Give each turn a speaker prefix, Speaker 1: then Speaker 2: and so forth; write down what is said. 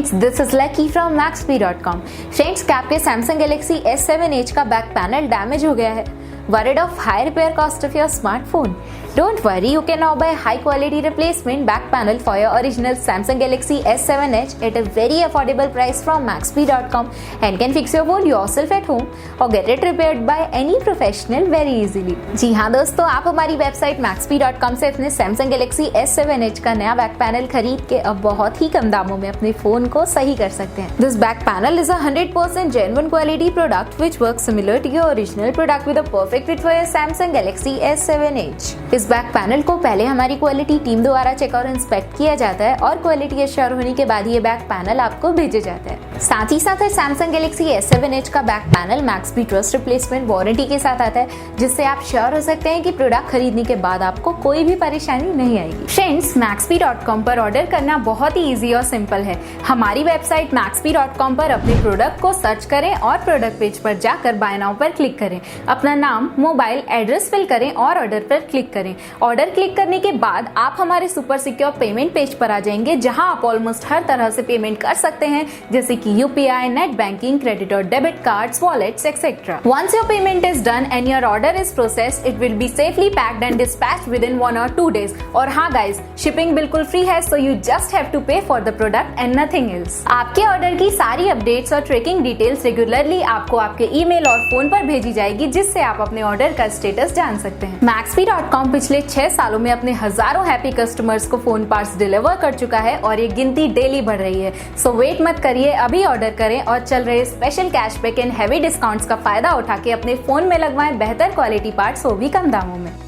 Speaker 1: Friends, this is Lucky from Maxbhi.com. Friends, क्या आपके Samsung Galaxy S7 Edge का back panel damage हो गया है? Worried of high repair cost of your smartphone? Don't worry, you can now buy high quality replacement back panel for your original Samsung Galaxy S7 Edge at a very affordable price from Maxbhi.com and can fix your phone yourself at home or get it repaired by any professional very easily. जी हाँ दोस्तों, आप हमारी website Maxbhi.com से अपने Samsung Galaxy S7 Edge का नया back panel खरीद के अब बहुत ही कम दामों में अपने फोन को सही कर सकते हैं. This back panel is a 100% genuine quality product which works similar to your original product with a perfect fit for your Samsung Galaxy S7 Edge. इस बैक पैनल को पहले हमारी क्वालिटी टीम द्वारा चेक और इंस्पेक्ट किया जाता है और क्वालिटी एश्योर होने के बाद ये बैक पैनल आपको भेजे जाता है. साथ ही साथ Samsung Galaxy S7 Edge का back panel Maxbhi trust replacement warranty के साथ आता है, जिससे आप श्योर हो सकते हैं कि प्रोडक्ट खरीदने के बाद आपको कोई भी परेशानी नहीं आएगी. फ्रेंड्स, Maxbhi.com पर ऑर्डर करना बहुत ही इजी और सिंपल है. हमारी वेबसाइट Maxbhi.com पर अपने प्रोडक्ट को सर्च करें और प्रोडक्ट पेज पर जाकर बाय नाउ पर क्लिक करें. अपना नाम, मोबाइल, एड्रेस फिल करें और ऑर्डर पर क्लिक करें. ऑर्डर क्लिक करने के बाद आप हमारे सुपर सिक्योर पेमेंट पेज पर आ जाएंगे, जहां आप ऑलमोस्ट हर तरह से पेमेंट कर सकते हैं, जैसे कि यूपीआई, नेट बैंकिंग, क्रेडिट और debit cards, wallets etcetera. Once your payment is done and your order is processed, it will be safely packed and dispatched within 1 or 2 days. और हाँ गाइस, शिपिंग बिल्कुल free है, so you just have to pay for the product and nothing else. आपके order की सारी updates और tracking details regularly आपको आपके ईमेल और फोन पर भेजी जाएगी, जिससे आप अपने ऑर्डर का स्टेटस जान सकते हैं. Maxbhi.com पिछले 6 सालों में अपने हजारों हैप्पी कस्टमर्स को फोन पार्ट्स डिलीवर कर चुका है और ये गिनती डेली बढ़ रही है. सो वेट मत करिए, अभी ऑर्डर करें और चल रहे special cashback and heavy discounts का फायदा उठा के अपने फोन में लगवाएं बेहतर क्वालिटी पार्ट्स, वो भी कम दामों में.